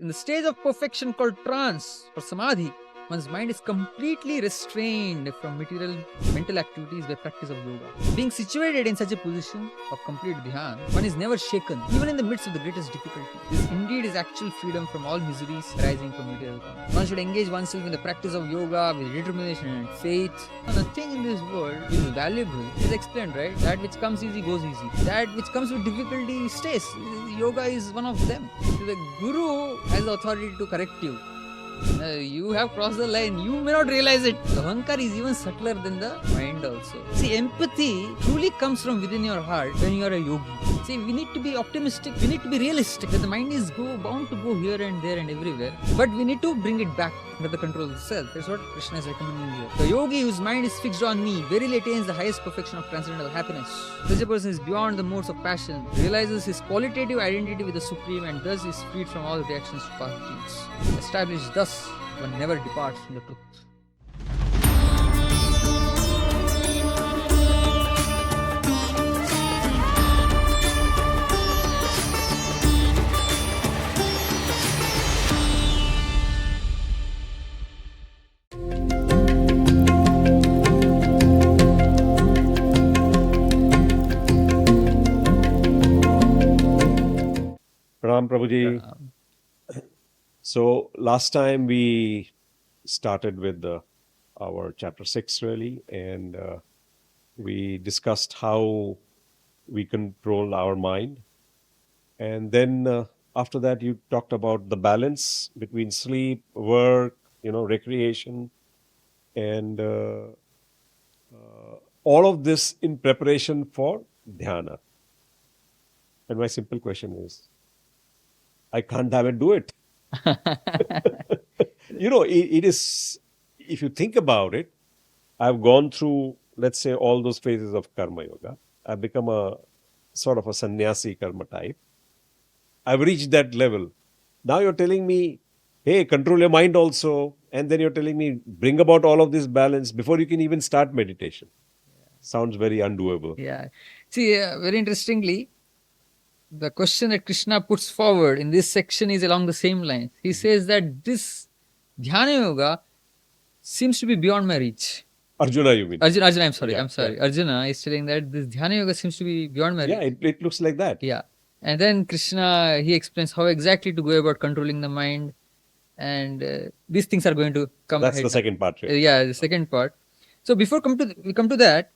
In the stage of perfection called trance or samadhi, one's mind is completely restrained from material mental activities by practice of yoga. Being situated in such a position of complete dhyan, one is never shaken, even in the midst of the greatest difficulty. This indeed is actual freedom from all miseries arising from material karma. One should engage oneself in the practice of yoga with determination and faith. Nothing in this world is valuable. It is explained, right? That which comes easy goes easy. That which comes with difficulty stays. Yoga is one of them. The Guru has the authority to correct you. You have crossed the line, you may not realize it. The Ahankar is even subtler than the mind also. See, empathy truly comes from within your heart when you are a yogi. See, we need to be optimistic, we need to be realistic. That the mind is bound to go here and there and everywhere. But we need to bring it back under the control of the self. That's what Krishna is recommending here. The yogi whose mind is fixed on me verily attains the highest perfection of transcendental happiness. Such a person is beyond the modes of passion, realizes his qualitative identity with the Supreme, and thus is freed from all reactions to past deeds. Established thus, one never departs from the truth. Ram Prabhuji. So last time we started with our chapter 6 really, and we discussed how we control our mind. And then after that you talked about the balance between sleep, work, recreation, and all of this in preparation for dhyana. And my simple question is, I can't have it do it. It is, if you think about it, I've gone through, let's say, all those phases of karma yoga. I've become a sort of a sannyasi karma type. I've reached that level. Now you're telling me, hey, control your mind also. And then you're telling me, bring about all of this balance before you can even start meditation. Sounds very undoable. Yeah. See, very interestingly, the question that Krishna puts forward in this section is along the same lines. He says that this Dhyana Yoga seems to be beyond my reach. Arjuna, you mean? Arjuna, I'm sorry. Yeah. Arjuna is telling that this Dhyana Yoga seems to be beyond my reach. Yeah, it looks like that. Yeah. And then Krishna, he explains how exactly to go about controlling the mind. And these things are going to come That's ahead. the second part. Right? Yeah, the second part. So before we come to that,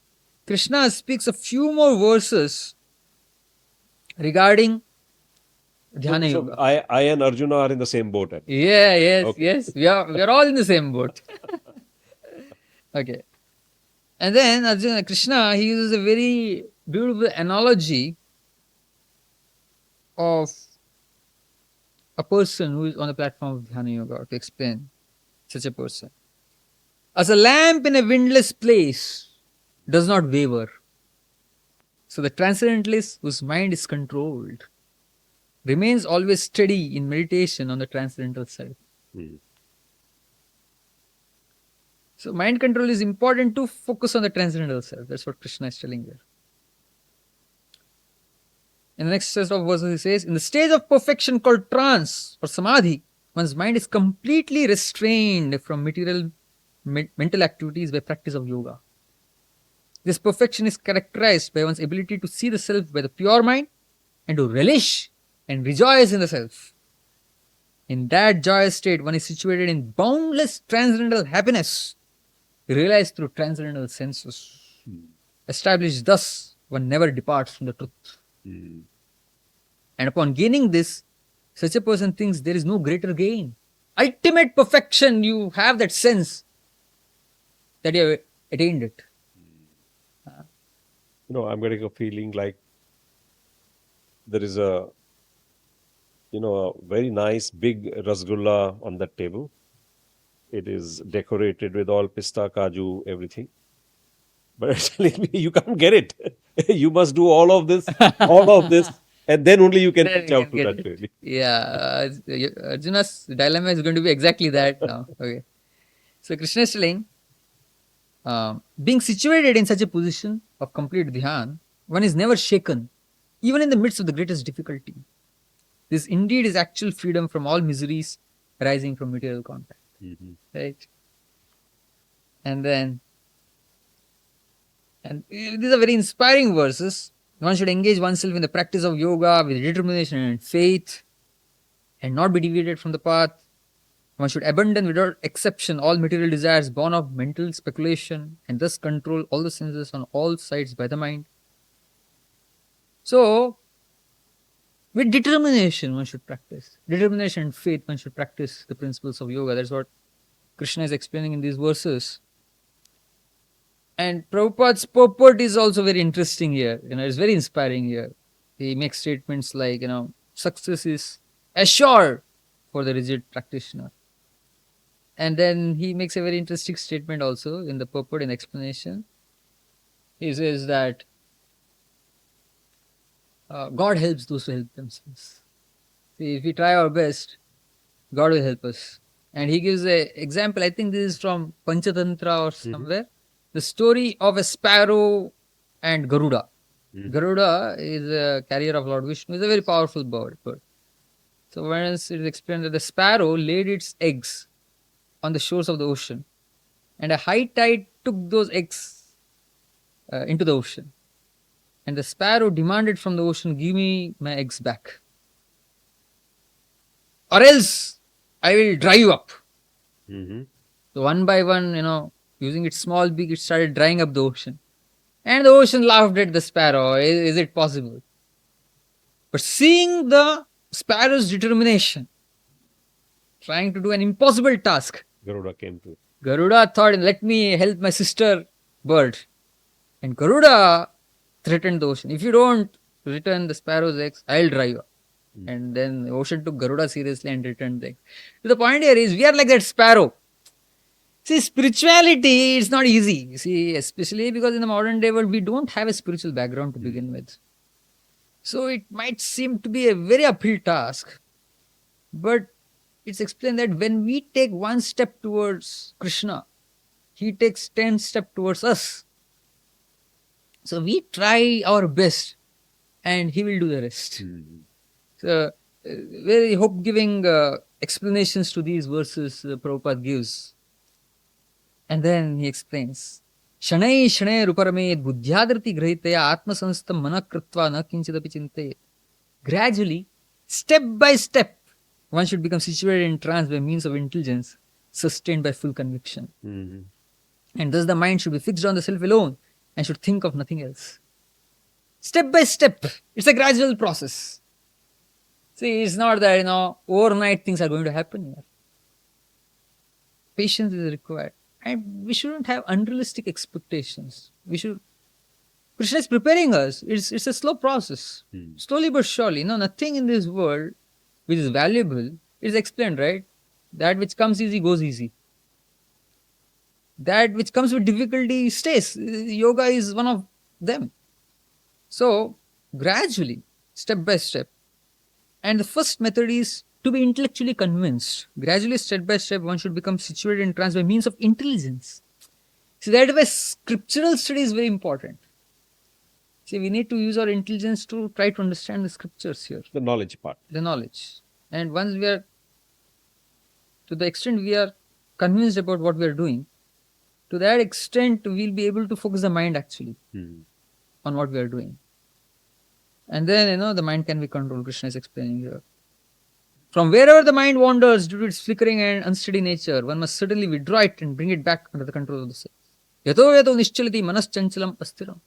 Krishna speaks a few more verses regarding Dhyana Yoga. I and Arjuna are in the same boat. Yes. We are all in the same boat. Okay. And then Krishna, he uses a very beautiful analogy of a person who is on the platform of Dhyana Yoga to explain such a person. As a lamp in a windless place does not waver, so the transcendentalist whose mind is controlled remains always steady in meditation on the transcendental self. So mind control is important to focus on the transcendental self. That's what Krishna is telling there. In the next set of verses he says, in the stage of perfection called trance or samadhi, one's mind is completely restrained from material mental activities by practice of yoga. This perfection is characterized by one's ability to see the self by the pure mind and to relish and rejoice in the self. In that joyous state, one is situated in boundless transcendental happiness, realized through transcendental senses. Established thus, one never departs from the truth. And upon gaining this, such a person thinks there is no greater gain. Ultimate perfection, you have that sense that you have attained it. I'm getting a feeling like there is a very nice big rasgulla on that table. It is decorated with all pista, kaju, everything. But it's telling me you can't get it. You must do all of this, and then only you can reach out to that. Really. Yeah, Arjuna's dilemma is going to be exactly that now. Okay. So Krishna is telling, being situated in such a position of complete dhyan, one is never shaken, even in the midst of the greatest difficulty. This indeed is actual freedom from all miseries arising from material contact. Right? And these are very inspiring verses. One should engage oneself in the practice of yoga with determination and faith and not be deviated from the path. One should abandon without exception all material desires born of mental speculation and thus control all the senses on all sides by the mind. So, with determination, one should practice. Determination and faith, one should practice the principles of yoga. That's what Krishna is explaining in these verses. And Prabhupada's purport is also very interesting here. It's very inspiring here. He makes statements like, success is assured for the rigid practitioner. And then he makes a very interesting statement also in the purport and explanation. He says that God helps those who help themselves. See, if we try our best, God will help us. And he gives an example, I think this is from Panchatantra or somewhere, the story of a sparrow and Garuda. Garuda is a carrier of Lord Vishnu. It's a very powerful bird. So once it is explained that the sparrow laid its eggs on the shores of the ocean, and a high tide took those eggs into the ocean. And the sparrow demanded from the ocean, give me my eggs back, or else I will dry you up. So one by one, using its small beak, it started drying up the ocean. And the ocean laughed at the sparrow. Is it possible? But seeing the sparrow's determination, trying to do an impossible task, Garuda came to it. Garuda thought, let me help my sister bird. And Garuda threatened the ocean. If you don't return the sparrow's eggs, I'll dry you up. And then the ocean took Garuda seriously and returned the eggs. So the point here is, we are like that sparrow. See, spirituality is not easy. You see, especially because in the modern day world, we don't have a spiritual background to begin with. So it might seem to be a very uphill task. But it's explained that when we take one step towards Krishna, he takes 10 steps towards us. So we try our best and he will do the rest. So very hope-giving explanations to these verses Prabhupada gives. And then he explains, Shanai Shanai Ruparamed Buddhyadrati Grahitaya Atma Sanstam Manakritva Na Kinchidapi Chintayet. Gradually, step by step, one should become situated in trance by means of intelligence, sustained by full conviction. And thus the mind should be fixed on the self alone and should think of nothing else. Step by step, it's a gradual process. See, it's not that, overnight things are going to happen here. Patience is required. And we shouldn't have unrealistic expectations. Krishna is preparing us. It's a slow process. Slowly but surely. Nothing in this world which is valuable is explained, right? That which comes easy goes easy. That which comes with difficulty stays. Yoga is one of them. So, gradually, step by step. And the first method is to be intellectually convinced. Gradually, step by step, one should become situated in trance by means of intelligence. See, that way scriptural study is very important. See, we need to use our intelligence to try to understand the scriptures here. The knowledge part. The knowledge. And once we are, to the extent we are convinced about what we are doing, to that extent we'll be able to focus the mind actually on what we are doing. And then, the mind can be controlled. Krishna is explaining here. From wherever the mind wanders due to its flickering and unsteady nature, one must certainly withdraw it and bring it back under the control of the self. Yato yato nischalati manas chanchalam asthiram.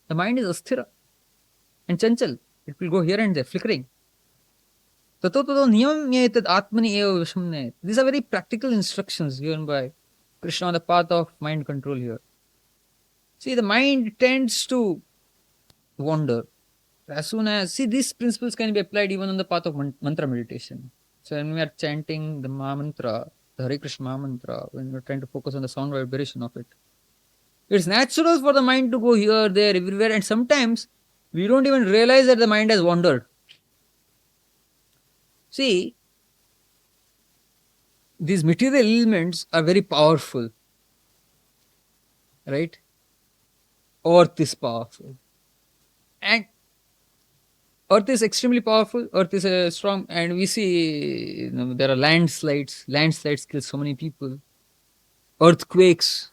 The mind is asthira and chanchal. It will go here and there, flickering. Tato tato niyam nyetad atmani eva vishamne. These are very practical instructions given by Krishna on the path of mind control here. See, the mind tends to wander. As soon as, these principles can be applied even on the path of mantra meditation. So when we are chanting the Maha Mantra, the Hare Krishna Maha Mantra, when we are trying to focus on the sound vibration of it, it's natural for the mind to go here, there, everywhere, and sometimes we don't even realize that the mind has wandered. See, these material elements are very powerful, right? Earth is powerful. And Earth is extremely powerful. Earth is strong, and we see there are landslides. Landslides kill so many people. Earthquakes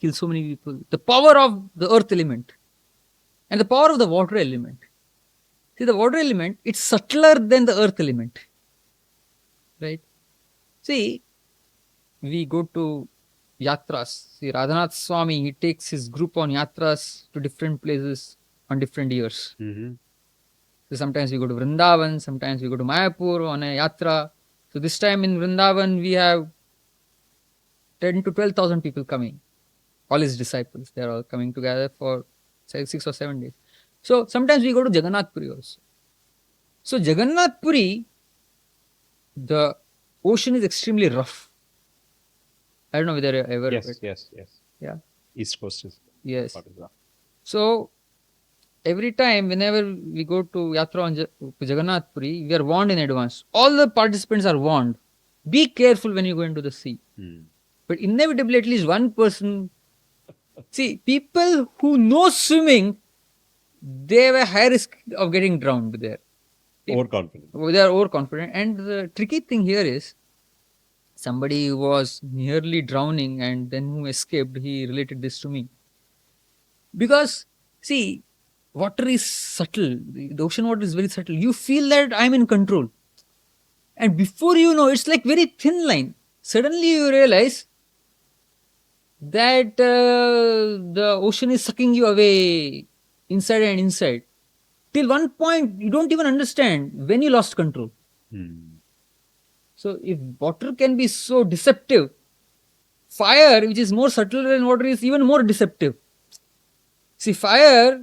kill so many people. The power of the earth element and the power of the water element. See, the water element, it's subtler than the earth element. Right? See, we go to yatras. See, Radhanath Swami, he takes his group on yatras to different places on different years. Mm-hmm. So sometimes we go to Vrindavan, sometimes we go to Mayapur on a yatra. So this time in Vrindavan, we have 10 to 12,000 people coming. All his disciples, they are all coming together for say 6 or 7 days. So sometimes we go to Jagannath Puri also. So Jagannath Puri, the ocean is extremely rough. I don't know whether you ever Yes, yes. Yeah. East Coast is Yes. part of that. So every time, whenever we go to Yatra on to Jagannath Puri, we are warned in advance. All the participants are warned. Be careful when you go into the sea. But inevitably, at least one person. See, people who know swimming, they have a high risk of getting drowned there. Overconfident. They are overconfident. And the tricky thing here is, somebody who was nearly drowning and then who escaped, he related this to me. Because, see, water is subtle. The ocean water is very subtle. You feel that I'm in control. And before you know, it's like very thin line. Suddenly you realize that the ocean is sucking you away inside and inside. Till one point, you don't even understand when you lost control. So if water can be so deceptive, fire, which is more subtle than water, is even more deceptive. See, fire,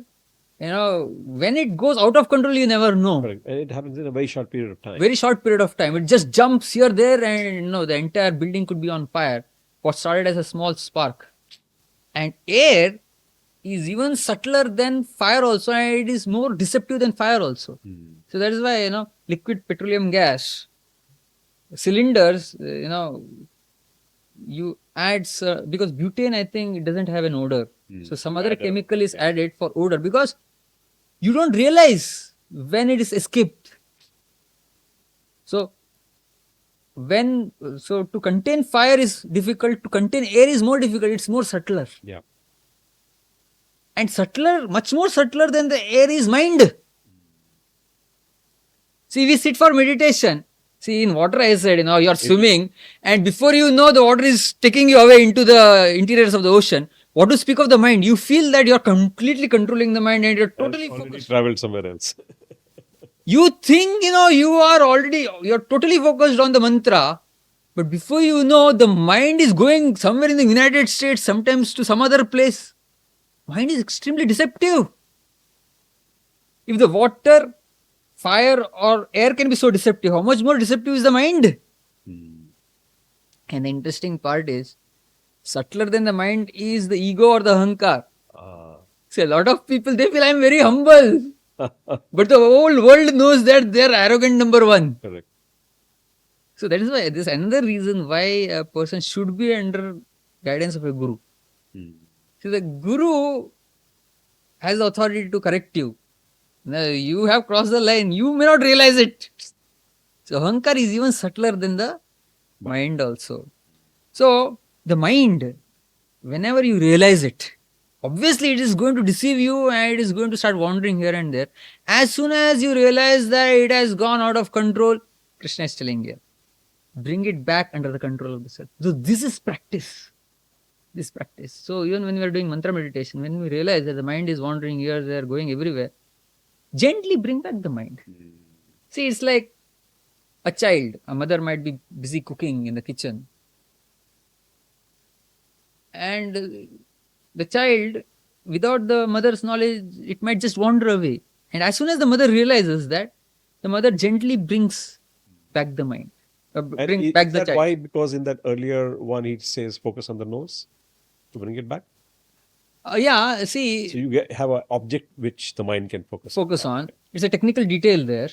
when it goes out of control, you never know. Correct. And it happens in a very short period of time. Very short period of time. It just jumps here, there, and the entire building could be on fire. What started as a small spark. And air is even subtler than fire also, and it is more deceptive than fire also. So that is why, liquid petroleum gas, cylinders, you add, because butane, I think, it doesn't have an odor. So some other chemical is added for odor, because you don't realize when it is escaped. So to contain fire is difficult, to contain air is more difficult, it's more subtler. Yeah. And subtler, much more subtler than the air is mind. See, we sit for meditation. See, in water, I said, you're swimming, and before you know, the water is taking you away into the interiors of the ocean. What to speak of the mind? You feel that you're completely controlling the mind and you're totally focused. Traveled somewhere else. You think, you're totally focused on the mantra, but before you know, the mind is going somewhere in the United States, sometimes to some other place. Mind is extremely deceptive. If the water, fire or air can be so deceptive, how much more deceptive is the mind? And the interesting part is, subtler than the mind is the ego or the ahankar. See, a lot of people, they feel I'm very humble. But the whole world knows that they're arrogant number one. Correct. So that is why, this is another reason why a person should be under guidance of a guru. See, the guru has the authority to correct you. Now, you have crossed the line, you may not realize it. So ahankar is even subtler than the mind also. So the mind, whenever you realize it, obviously it is going to deceive you and it is going to start wandering here and there. As soon as you realize that it has gone out of control, Krishna is telling you, bring it back under the control of the self. So this is practice. This practice. So even when we are doing mantra meditation, when we realize that the mind is wandering here, there, going everywhere, gently bring back the mind. See, it's like a child. A mother might be busy cooking in the kitchen. And the child, without the mother's knowledge, it might just wander away. And as soon as the mother realizes that, the mother gently brings back the mind. Brings back the child. Why? Because in that earlier one, he says focus on the nose to bring it back. Yeah, see. So you have an object which the mind can focus on. It's a technical detail there.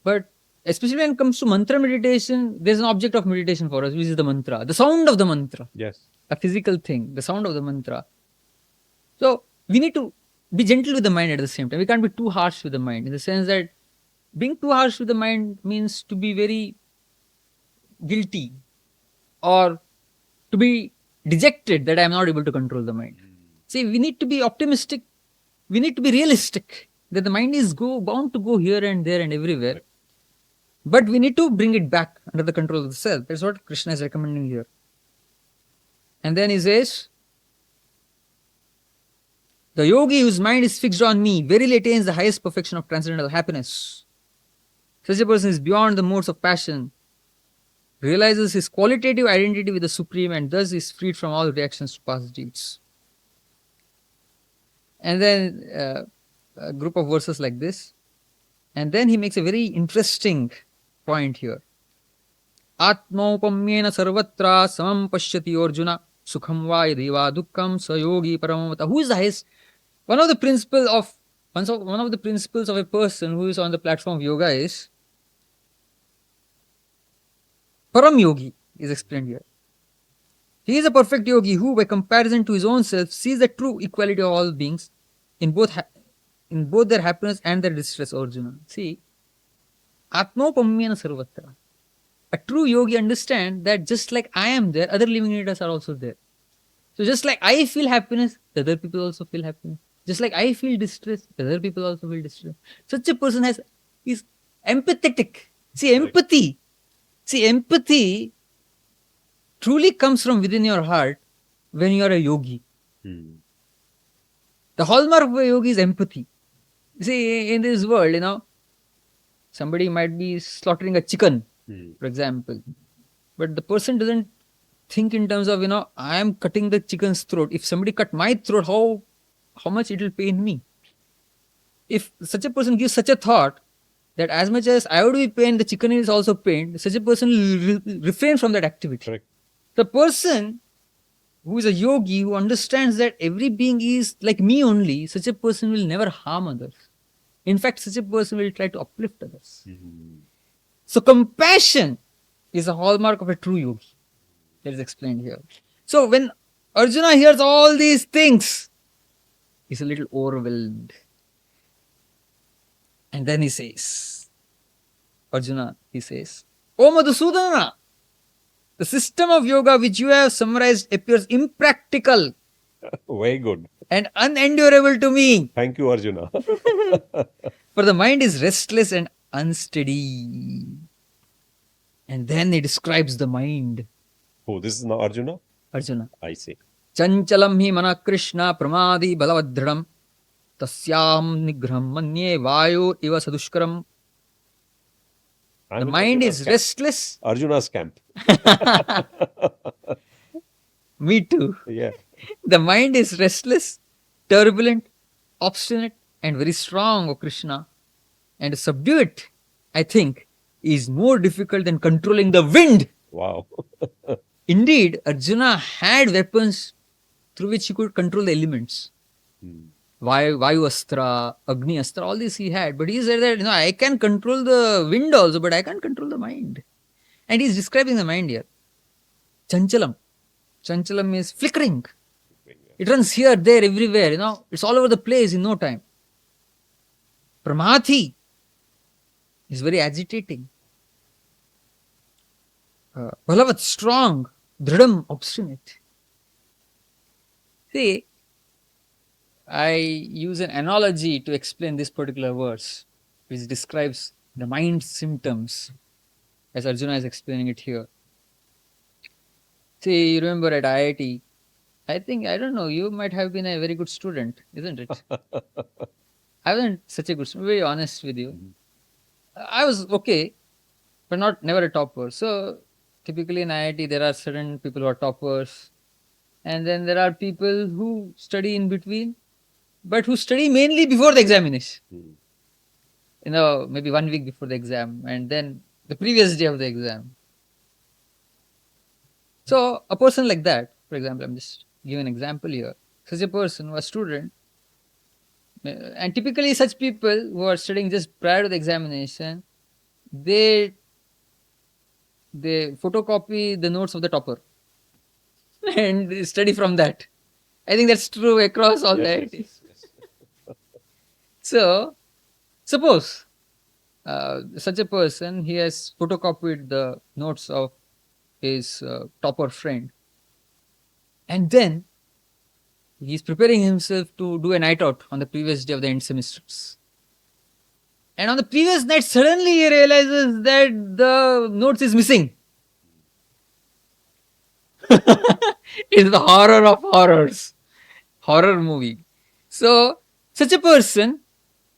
But especially when it comes to mantra meditation, there's an object of meditation for us, which is the mantra, the sound of the mantra. Yes. A physical thing, the sound of the mantra. So we need to be gentle with the mind at the same time. We can't be too harsh with the mind, in the sense that being too harsh with the mind means to be very guilty, or to be dejected that I am not able to control the mind. See, we need to be optimistic. We need to be realistic that the mind is bound to go here and there and everywhere. But we need to bring it back under the control of the self. That's what Krishna is recommending here. And then he says, the yogi whose mind is fixed on me verily attains the highest perfection of transcendental happiness. Such a person is beyond the modes of passion, realizes his qualitative identity with the Supreme, and thus is freed from all reactions to past deeds. And then a group of verses like this. And then he makes a very interesting point here. Atmaupamyena sarvatra samam pashyati Arjuna sukham va yadiva dukkham sayogi paramamata. Who is the highest? One of the principles of a person who is on the platform of yoga is Param Yogi, is explained here. He is a perfect yogi who, by comparison to his own self, sees the true equality of all beings in both their happiness and their distress. Arjuna. See, Atmopamyena sarvatra. A true yogi understands that just like I am there, other living entities are also there. So just like I feel happiness, the other people also feel happiness. Just like I feel distress, the other people also feel distress. Such a person is empathetic. See, empathy truly comes from within your heart when you are a yogi. The hallmark of a yogi is empathy. See, in this world, somebody might be slaughtering a chicken, for example, but the person doesn't think in terms of, I am cutting the chicken's throat. If somebody cut my throat, how much it will pain me? If such a person gives such a thought that as much as I would be pained, the chicken is also pained, such a person will refrain from that activity. Correct. The person who is a yogi, who understands that every being is like me only, such a person will never harm others. In fact, such a person will try to uplift others. So compassion is a hallmark of a true yogi. That is explained here. So when Arjuna hears all these things, he's a little overwhelmed. And then he says, Arjuna, O Madhusudana, the system of yoga which you have summarized appears impractical Very good. and unendurable to me. Thank you, Arjuna. For the mind is restless and unsteady. And then he describes the mind. Oh, this is now Arjuna? Arjuna. I see. Chanchalam hi mana Krishna pramadi balavadhram tasyam nigraham manye vayo iva sadushkaram. The mind is restless. Arjuna's camp. Me too. Yeah. The mind is restless, turbulent, obstinate, and very strong, O Krishna. And to subdue it, I think, is more difficult than controlling the wind. Wow. Indeed, Arjuna had weapons through which he could control the elements. Vayu Astra, Agni Astra, all this he had. But he said that, I can control the wind also, but I can't control the mind. And he's describing the mind here. Chanchalam. Chanchalam is flickering. It runs here, there, everywhere, It's all over the place in no time. Pramati is very agitating. Balavat, strong. Dridam, obstinate. See, I use an analogy to explain this particular verse, which describes the mind symptoms, as Arjuna is explaining it here. See, you remember at IIT, I don't know, you might have been a very good student, isn't it? I wasn't such a good student, very honest with you. I was okay, but never a topper. So, typically in IIT, there are certain people who are toppers, and then there are people who study in between, but who study mainly before the examination. Maybe 1 week before the exam, and then the previous day of the exam. So, a person like that, for example, I'm just giving an example here. Such a person who is a student, and typically such people who are studying just prior to the examination, they photocopy the notes of the topper and study from that. I think that's true across all the IITs. So, suppose such a person, he has photocopied the notes of his topper friend, and then he is preparing himself to do a night out on the previous day of the end semesters. And on the previous night, suddenly he realizes that the notes is missing. It's the horror of horrors. Horror movie. So, such a person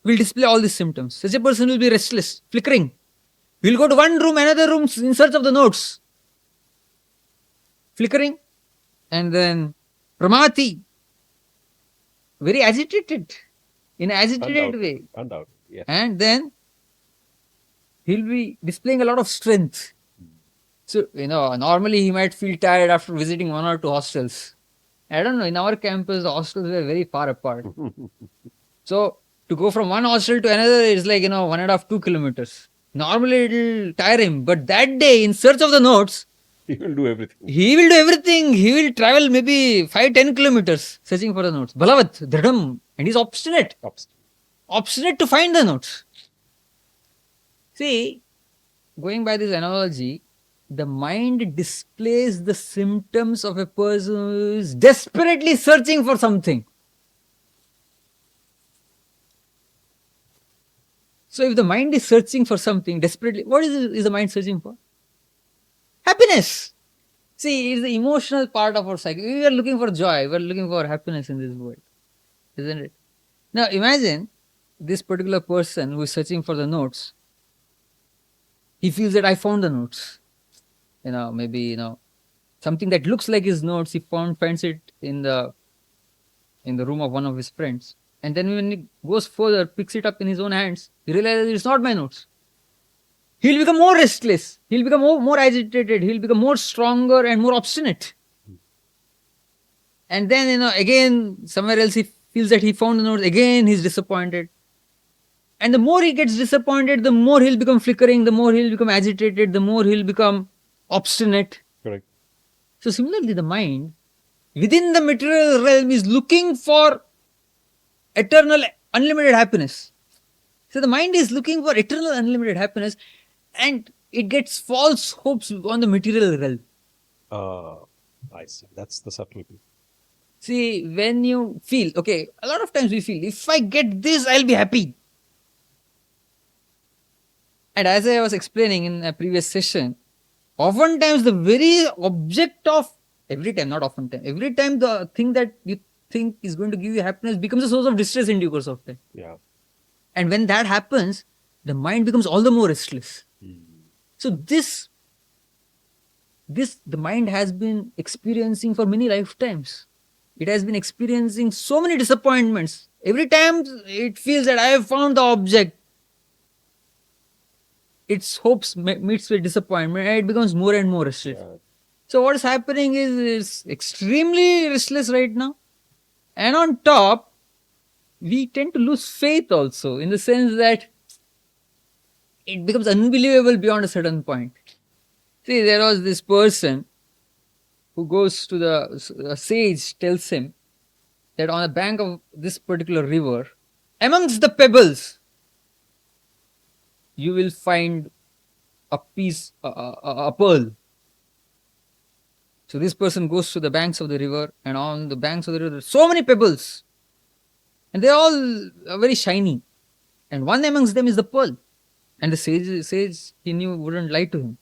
will display all these symptoms. Such a person will be restless, flickering. He'll go to one room, another room in search of the notes. Flickering. And then Pramati, very agitated, in an agitated way. Undoubtedly, yes. And then he'll be displaying a lot of strength. So, normally he might feel tired after visiting one or two hostels. I don't know, in our campus, the hostels were very far apart. So, to go from one hostel to another is like, 1.5, 2 kilometers. Normally it'll tire him, but that day, in search of the notes, He will do everything. he will do everything. He will travel maybe 5, 10 kilometers searching for the notes. Balavat, Dridam, and he's obstinate. Obstinate to find the notes. See, going by this analogy, the mind displays the symptoms of a person who is desperately searching for something. So if the mind is searching for something desperately, what is the mind searching for? Happiness. See, it's the emotional part of our psyche. We are looking for joy. We are looking for happiness in this world. Isn't it? Now imagine this particular person who is searching for the notes. He feels that I found the notes. Maybe, something that looks like his notes, he finds it in the room of one of his friends. And then when he goes further, picks it up in his own hands, he realizes it's not my notes. He'll become more restless. He'll become more agitated. He'll become more stronger and more obstinate. And then, again, somewhere else he feels that he found the notes. Again, he's disappointed. And the more he gets disappointed, the more he'll become flickering, the more he'll become agitated, the more he'll become obstinate. Correct. So similarly, the mind within the material realm is looking for eternal, unlimited happiness. So the mind is looking for eternal, unlimited happiness, and it gets false hopes on the material realm. I see. That's the subtlety. See, when you feel, okay, a lot of times we feel, if I get this, I'll be happy. And as I was explaining in a previous session, oftentimes the very object of, every time the thing that you think is going to give you happiness becomes a source of distress in due course of time. Yeah. And when that happens, the mind becomes all the more restless. So the mind has been experiencing for many lifetimes. It has been experiencing so many disappointments. Every time it feels that I have found the object, its hopes meets with disappointment, and it becomes more and more restless. Yeah. So what is happening is it's extremely restless right now. And on top, we tend to lose faith also, in the sense that it becomes unbelievable beyond a certain point. See, there was this person who goes to a sage, tells him that on the bank of this particular river, amongst the pebbles, you will find a pearl. So this person goes to the banks of the river, and on the banks of the river, there are so many pebbles, and they all are very shiny. And one amongst them is the pearl. And the sage he knew wouldn't lie to him.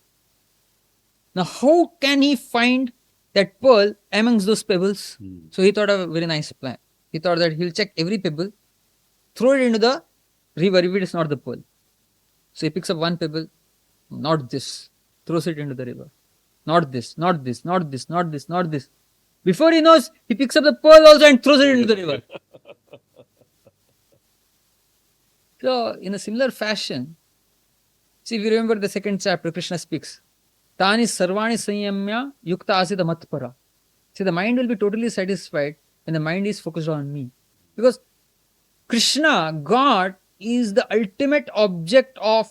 Now, how can he find that pearl amongst those pebbles? So he thought of a very nice plan. He thought that he'll check every pebble, throw it into the river if it is not the pearl. So he picks up one pebble, not this, throws it into the river. Not this, not this, not this, not this, not this. Before he knows, he picks up the pearl also and throws it into the river. So, in a similar fashion, see, we remember the second chapter, Krishna speaks. Tani sarvani sanyamya yukta asita matpara. See, the mind will be totally satisfied when the mind is focused on me. Because Krishna, God, is the ultimate object of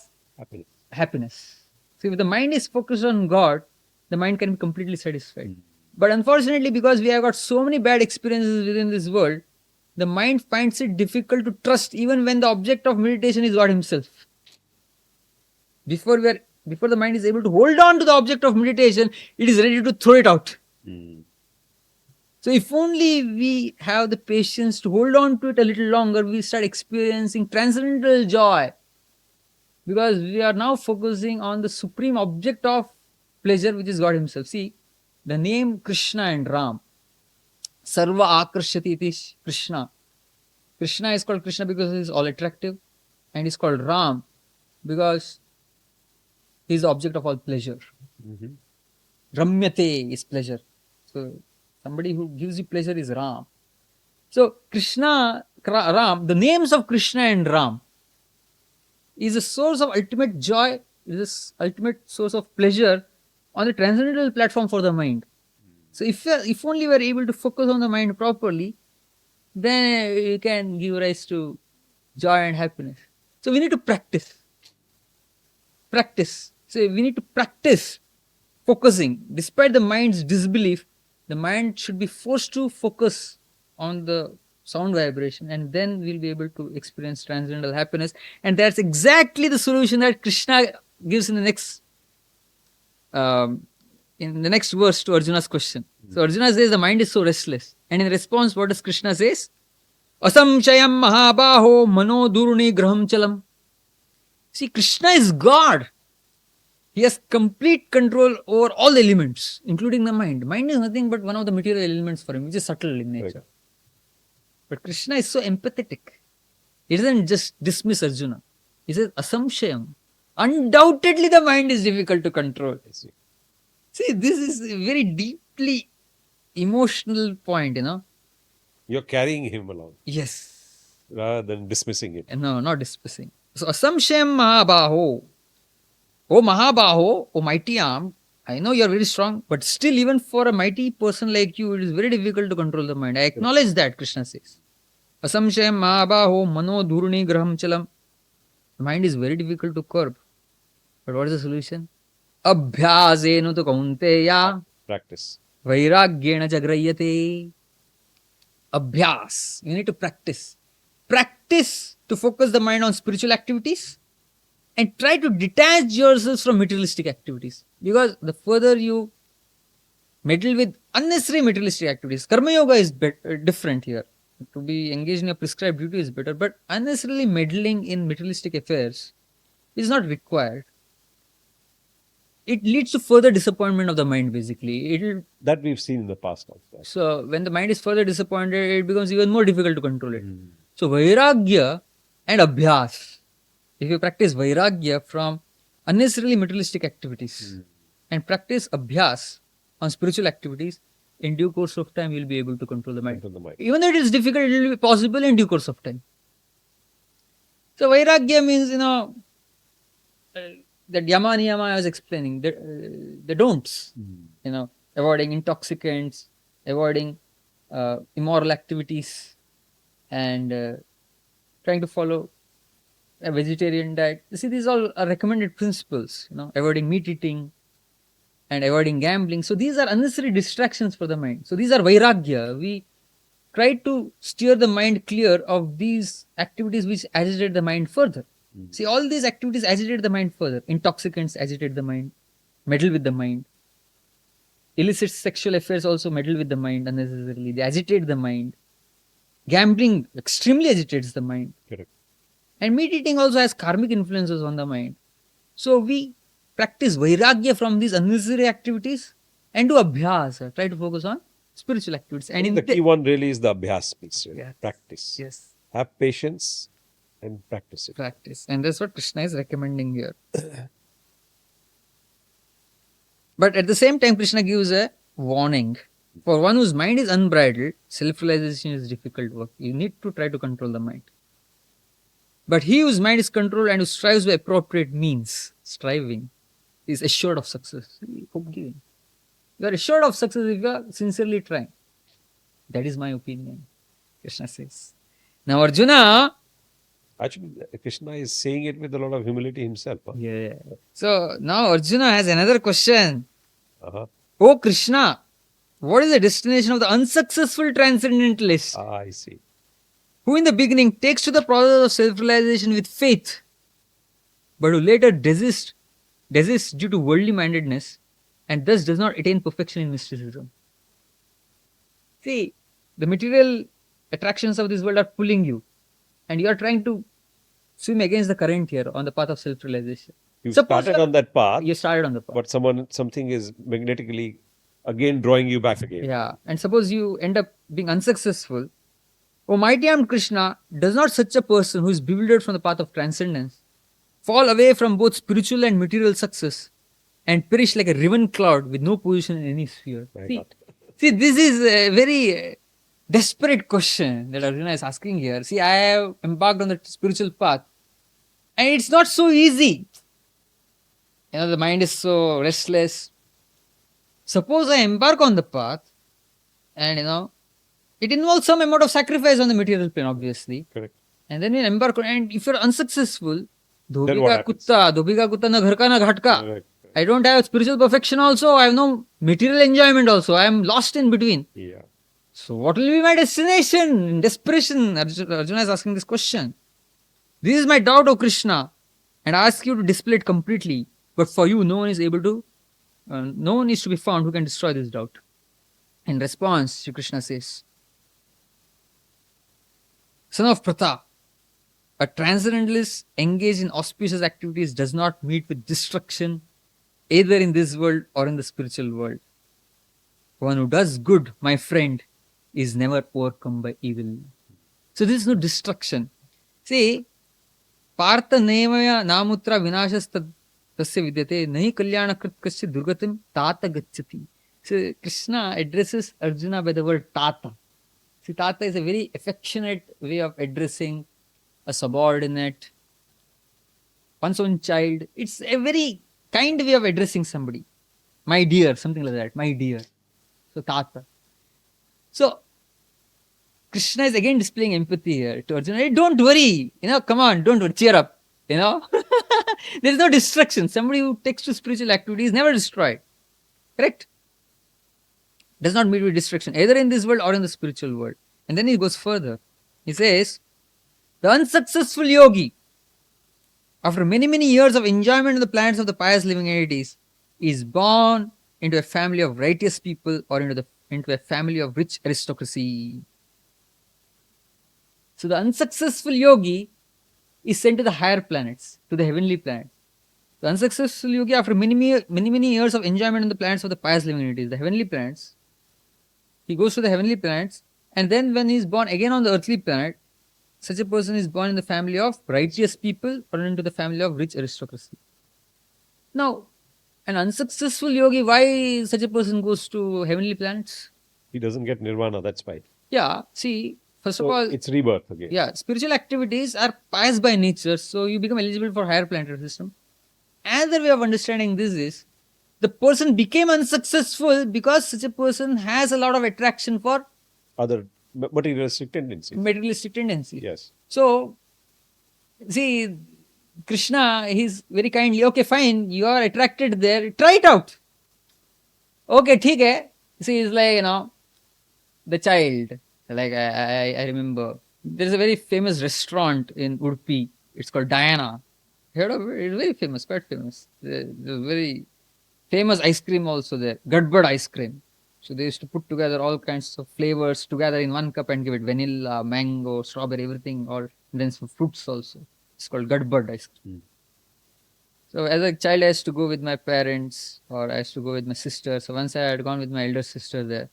happiness. See, if the mind is focused on God, the mind can be completely satisfied. But unfortunately, because we have got so many bad experiences within this world, the mind finds it difficult to trust even when the object of meditation is God Himself. Before the mind is able to hold on to the object of meditation, it is ready to throw it out. So if only we have the patience to hold on to it a little longer, we start experiencing transcendental joy. Because we are now focusing on the supreme object of pleasure, which is God Himself. See, the name Krishna and Ram, Sarva Akarshati iti Krishna. Krishna is called Krishna because he is all attractive, and he is called Ram because he is the object of all pleasure. Ramyate is pleasure. So somebody who gives you pleasure is Ram. So Krishna, Ram, the names of Krishna and Ram is a source of ultimate joy, is a ultimate source of pleasure on the transcendental platform for the mind. So if only we are able to focus on the mind properly, then you can give rise to joy and happiness. So we need to practice. So we need to practice focusing. Despite the mind's disbelief, the mind should be forced to focus on the sound vibration, and then we'll be able to experience transcendental happiness. And that's exactly the solution that Krishna gives in the next verse to Arjuna's question. So Arjuna says the mind is so restless, and in response, what does Krishna says? Asamshayam mahabaho mano duruni graham chalam. See, Krishna is God. He has complete control over all the elements, including the mind. Mind is nothing but one of the material elements for him, which is subtle in nature. Right. But Krishna is so empathetic. He doesn't just dismiss Arjuna. He says, Asamshayam. Undoubtedly, the mind is difficult to control. See, this is a very deeply emotional point, You're carrying him along. Yes. Rather than dismissing it. No, not dismissing. So, Asamshayam mahabaho. Oh Mahabaho, oh mighty arm, I know you are very strong, but still even for a mighty person like you, it is very difficult to control the mind. I acknowledge that, Krishna says. Asamshayam Mahabaho mano dhurni graham chalam. The mind is very difficult to curb. But what is the solution? Abhyasena tu kaunteya. Practice. Vairagyena jagrayate. Abhyas. You need to practice. Practice to focus the mind on spiritual activities. And try to detach yourselves from materialistic activities. Because the further you meddle with unnecessary materialistic activities, Karma Yoga is different here. To be engaged in a prescribed duty is better, but unnecessarily meddling in materialistic affairs is not required. It leads to further disappointment of the mind, basically. That we've seen in the past also. So, when the mind is further disappointed, it becomes even more difficult to control it. So, Vairagya and Abhyas. If you practice Vairagya from unnecessarily materialistic activities and practice Abhyas on spiritual activities, in due course of time, you'll be able to control the mind. Even though it is difficult, it will be possible in due course of time. So, Vairagya means, that Yama Niyama I was explaining, the don'ts, avoiding intoxicants, avoiding immoral activities, and trying to follow a vegetarian diet. You see, these all are recommended principles, avoiding meat eating and avoiding gambling. So these are unnecessary distractions for the mind. So these are Vairagya. We try to steer the mind clear of these activities which agitate the mind further. See, all these activities agitate the mind further. Intoxicants agitate the mind, meddle with the mind. Illicit sexual affairs also meddle with the mind unnecessarily. They agitate the mind. Gambling extremely agitates the mind. Correct. And meat eating also has karmic influences on the mind. So we practice Vairagya from these unnecessary activities and do Abhyas. Try to focus on spiritual activities. And the key one really is the Abhyas piece. Yes. Practice. Yes. Have patience and practice it. Practice. And that's what Krishna is recommending here. But at the same time, Krishna gives a warning. For one whose mind is unbridled, self-realization is difficult work. You need to try to control the mind. But he whose mind is controlled and who strives by appropriate means, striving, is assured of success. Hope giving. You are assured of success if you are sincerely trying. That is my opinion, Krishna says. Now Arjuna... Actually, Krishna is saying it with a lot of humility himself. Huh? Yeah. So now Arjuna has another question. Oh Krishna, what is the destination of the unsuccessful transcendentalist? I see. who in the beginning takes to the process of self-realization with faith, but who later desists due to worldly mindedness and thus does not attain perfection in mysticism. See, the material attractions of this world are pulling you, and you are trying to swim against the current here on the path of self-realization. You Suppose started on that path, you started on the path. but something is magnetically again drawing you back again. Yeah, and suppose you end up being unsuccessful. O mighty armed Krishna, does not such a person who is bewildered from the path of transcendence fall away from both spiritual and material success and perish like a riven cloud with no position in any sphere? My See, God. see, this is a very desperate question that Arjuna is asking here. See, I have embarked on the spiritual path and it's not so easy. The mind is so restless. Suppose I embark on the path and it involves some amount of sacrifice on the material plane, obviously. Correct. And then you embark on, and if you're unsuccessful, Then what happens? dhobhi ka kutta na ghar ka na ghat ka. Correct. I don't have spiritual perfection also. I have no material enjoyment also. I am lost in between. Yeah. So what will be my destination? In desperation, Arjuna is asking this question. This is my doubt, O Krishna, and I ask you to dispel it completely. But for you, no one is to be found who can destroy this doubt. In response, Shri Krishna says, Son of Pratha, a transcendentalist engaged in auspicious activities does not meet with destruction either in this world or in the spiritual world. One who does good, my friend, is never overcome by evil. So there is no destruction. See, Partha Nemaya Namutra Vinashas Tasya Vidyate Nahi Kalyana Krit Kasya Durgatim Tata Gacchati. So Krishna addresses Arjuna by the word Tata. See, Tata is a very affectionate way of addressing a subordinate, one's own child. It's a very kind way of addressing somebody. My dear, something like that. My dear. So, Tata. So, Krishna is again displaying empathy here to Arjuna. Hey, don't worry. Come on, don't worry. Cheer up. There's no destruction. Somebody who takes to spiritual activity is never destroyed. Correct? Does not meet with destruction either in this world or in the spiritual world. And then he goes further. He says, the unsuccessful yogi, after many, many years of enjoyment on the planets of the pious living entities, is born into a family of righteous people or into a family of rich aristocracy. So the unsuccessful yogi is sent to the higher planets, to the heavenly planets. The unsuccessful yogi, after many, many years of enjoyment on the planets of the pious living entities, the heavenly planets, he goes to the heavenly planets, and then when he is born again on the earthly planet, such a person is born in the family of righteous people or into the family of rich aristocracy. Now, an unsuccessful yogi, why such a person goes to heavenly planets? He doesn't get nirvana, that's why. Yeah, see, first So of all, it's rebirth again. yeah, spiritual activities are pious by nature, so you become eligible for higher planetary system. Another way of understanding this is, the person became unsuccessful because such a person has a lot of attraction for Other materialistic tendencies. materialistic tendencies. Yes. So, see, Krishna, he's very kindly, okay, fine, you are attracted there, try it out. Okay, theek hai. See, it's like, the child. Like, I remember, there's a very famous restaurant in Udupi. It's called Diana. Heard of it? It's very famous, quite famous. There's very famous ice cream also there, Gadbad ice cream. So they used to put together all kinds of flavors together in one cup and give it vanilla, mango, strawberry, everything, or then some fruits also. It's called Gadbad ice cream. So as a child, I used to go with my parents or I used to go with my sister. So once I had gone with my elder sister there.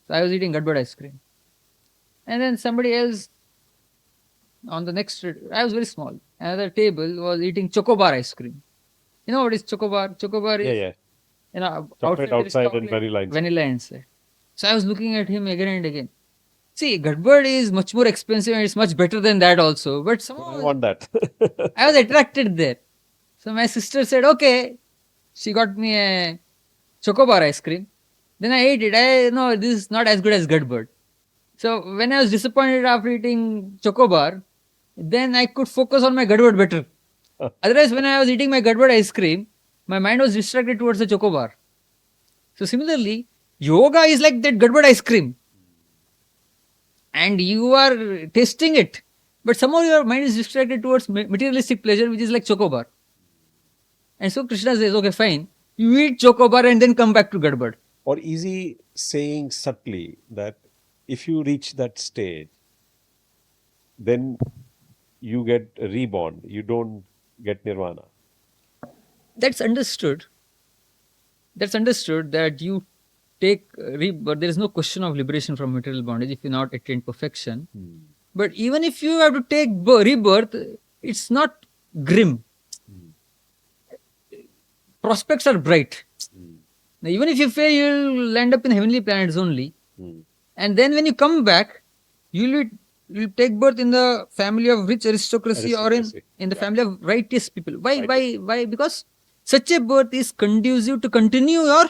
So I was eating Gadbad ice cream. And then somebody else on the next, I was very small. Another table was eating Chocobar ice cream. You know what is Chocobar? Chocobar is, Yeah. outside Chocolate there is outside chocolate, and vanilla inside. vanilla inside. So I was looking at him again and again. See, Gadbad is much more expensive and it's much better than that also. But somehow I want that. I was attracted there. So my sister said, okay. She got me a Chocobar ice cream. Then I ate it. I know this is not as good as Gadbad. So when I was disappointed after eating Chocobar, then I could focus on my Gadbad better. Otherwise, when I was eating my Gadbad ice cream, my mind was distracted towards the Chocobar. So similarly, yoga is like that Gadbad ice cream. and you are tasting it, but somehow your mind is distracted towards materialistic pleasure, which is like chocobar. And so Krishna says, okay, fine, you eat chocobar and then come back to gadbad. Or easy saying subtly that if you reach that stage, then you get reborn, you don't get nirvana. That's understood. That's understood that you take but there is no question of liberation from material bondage if you not attain perfection. But even if you have to take rebirth, it's not grim. Prospects are bright. Now, even if you fail, you'll end up in heavenly planets only. And then when you come back, you'll take birth in the family of rich aristocracy, or in the family of righteous people. Why? Because such a birth is conducive to continue your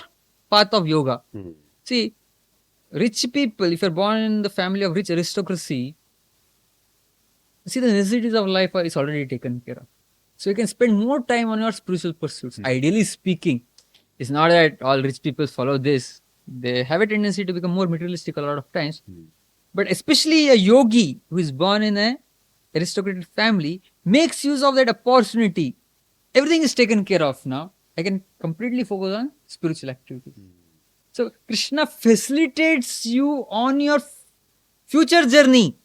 path of yoga. See, rich people, if you're born in the family of rich aristocracy, see, the necessities of life is already taken care of. So you can spend more time on your spiritual pursuits. Ideally speaking, it's not that all rich people follow this. They have a tendency to become more materialistic a lot of times. But especially a yogi who is born in an aristocratic family makes use of that opportunity. Everything is taken care of now. I can completely focus on spiritual activities. So Krishna facilitates you on your future journey,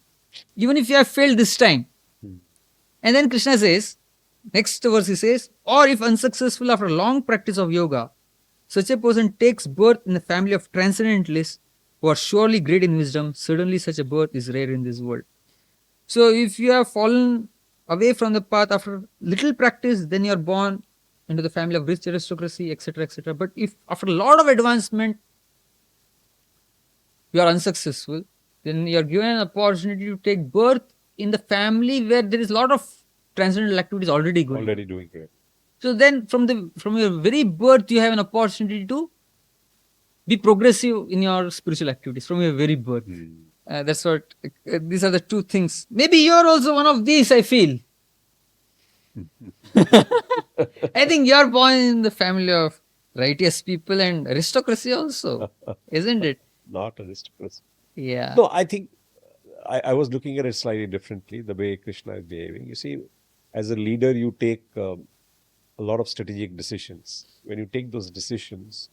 even if you have failed this time. And then Krishna says, next verse he says, or if unsuccessful after a long practice of yoga, such a person takes birth in the family of transcendentalists who are surely great in wisdom. Certainly such a birth is rare in this world. So if you have fallen away from the path after little practice, then you are born into the family of rich aristocracy, etc., etc. But if after a lot of advancement you are unsuccessful, then you are given an opportunity to take birth in the family where there is a lot of transcendental activities already going. Already doing it. So then from your very birth you have an opportunity to be progressive in your spiritual activities from your very birth. That's what these are the two things. Maybe you are also one of these, I feel. I think you are born in the family of righteous people and aristocracy also, isn't it? Not aristocracy. Yeah. No, I think I was looking at it slightly differently, the way Krishna is behaving. You see, as a leader, you take a lot of strategic decisions. When you take those decisions,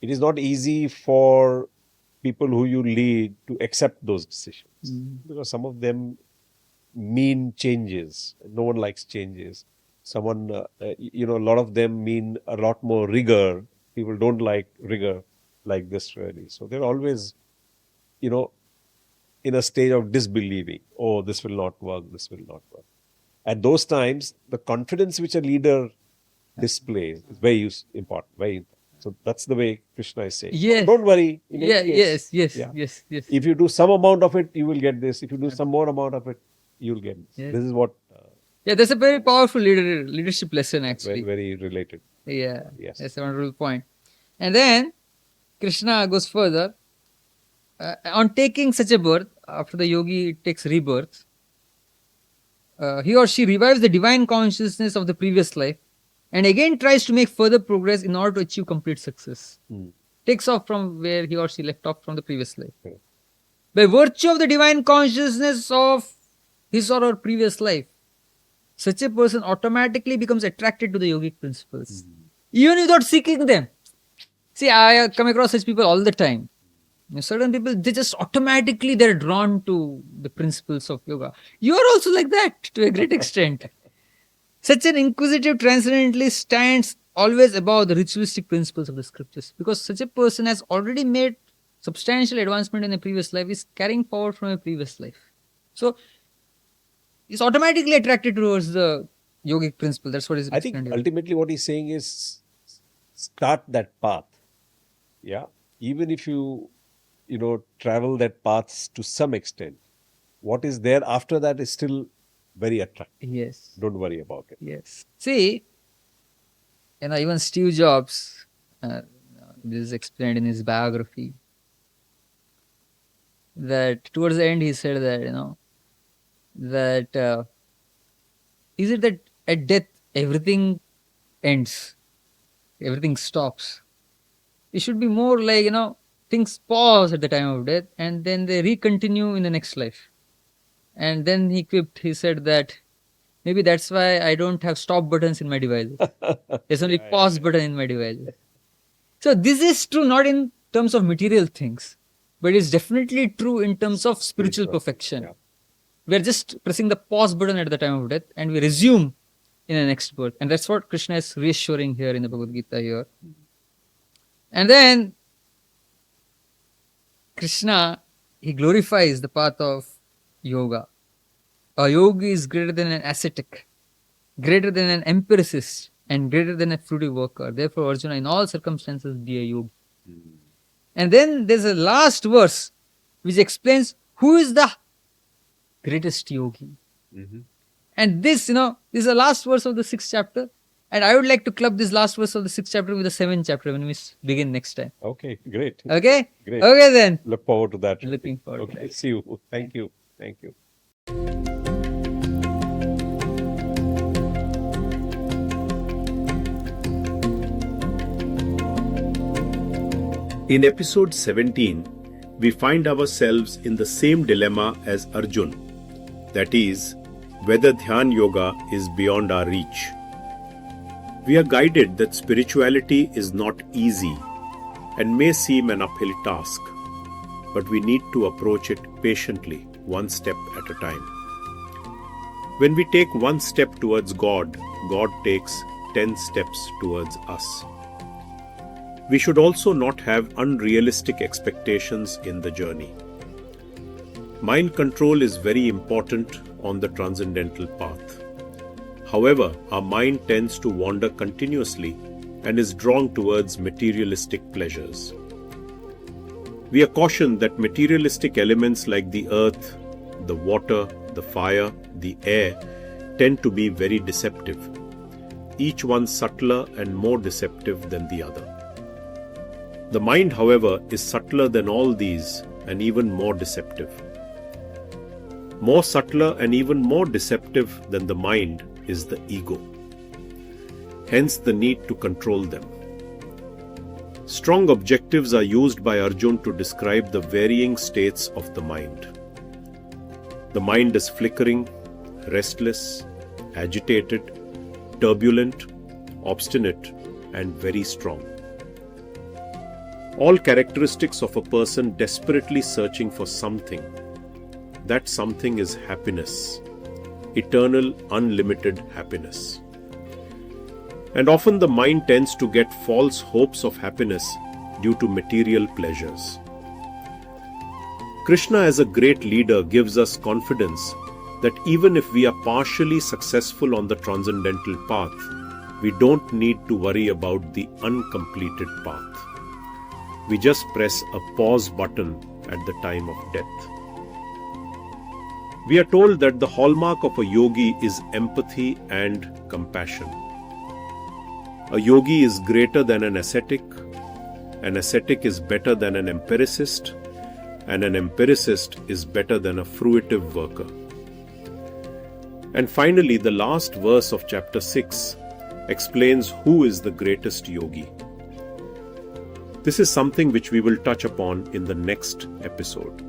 it is not easy for people who you lead to accept those decisions because some of them mean changes. No one likes changes. A lot of them mean a lot more rigor. People don't like rigor like this really. So they're always, in a stage of disbelieving. Oh, this will not work. This will not work. At those times, the confidence which a leader displays is very important. Very important. So that's the way Krishna is saying. Yes. Don't worry. Yes. If you do some amount of it, you will get this. If you do some more amount of it, you'll get this. Yes. This is what. That's a very powerful leadership lesson actually. Very, very related. Yeah. Yes. That's a wonderful point. And then Krishna goes further. On taking such a birth, after the yogi takes rebirth, he or she revives the divine consciousness of the previous life and again tries to make further progress in order to achieve complete success. Takes off from where he or she left off from the previous life. Okay. By virtue of the divine consciousness of his or her previous life, such a person automatically becomes attracted to the yogic principles, even without seeking them. See, I come across such people all the time. Certain people, they just automatically they're drawn to the principles of yoga. You are also like that to a great extent. Such an inquisitive transcendentalist stands always above the ritualistic principles of the scriptures because such a person has already made substantial advancement in a previous life, is carrying forward from a previous life. So, he's automatically attracted towards the yogic principle. That's what is. I think ultimately what he's saying is start that path. Yeah. Even if you travel that path to some extent, what is there after that is still very attractive. Yes. Don't worry about it. Yes. See, even Steve Jobs, this is explained in his biography, that towards the end he said that is it that at death everything ends, everything stops? It should be more like, things pause at the time of death and then they recontinue in the next life. And then he said that maybe that's why I don't have stop buttons in my devices. There's only pause button in my devices. So this is true not in terms of material things, but it's definitely true in terms of spiritual perfection. Yeah. We're just pressing the pause button at the time of death and we resume in the next birth. And that's what Krishna is reassuring here in the Bhagavad Gita here. And then Krishna, he glorifies the path of yoga. A yogi is greater than an ascetic, greater than an empiricist, and greater than a fruity worker. Therefore, Arjuna, in all circumstances, be a yogi. And then there's a last verse which explains who is the greatest yogi. And this, this is the last verse of the 6th chapter. And I would like to club this last verse of the 6th chapter with the 7th chapter when we begin next time. Okay, great. Okay? Great. Okay then. Look forward to that. Looking forward to Okay, that. see you. Thank you. Thank you. In episode 17, we find ourselves in the same dilemma as Arjun, that is, whether Dhyaan Yoga is beyond our reach. We are guided that spirituality is not easy and may seem an uphill task, but we need to approach it patiently, one step at a time. When we take one step towards God, God takes 10 steps towards us. We should also not have unrealistic expectations in the journey. Mind control is very important on the transcendental path. However, our mind tends to wander continuously and is drawn towards materialistic pleasures. We are cautioned that materialistic elements like the earth, the water, the fire, the air tend to be very deceptive, each one subtler and more deceptive than the other. The mind, however, is subtler than all these and even more deceptive. More subtler and even more deceptive than the mind is the ego. Hence the need to control them. Strong objectives are used by Arjun to describe the varying states of the mind. The mind is flickering, restless, agitated, turbulent, obstinate, and very strong. All characteristics of a person desperately searching for something. That something is happiness, eternal, unlimited happiness. And often the mind tends to get false hopes of happiness due to material pleasures. Krishna, as a great leader, gives us confidence that even if we are partially successful on the transcendental path, we don't need to worry about the uncompleted path. We just press a pause button at the time of death. We are told that the hallmark of a yogi is empathy and compassion. A yogi is greater than an ascetic is better than an empiricist, and an empiricist is better than a fruitive worker. And finally, the last verse of chapter 6 explains who is the greatest yogi. This is something which we will touch upon in the next episode.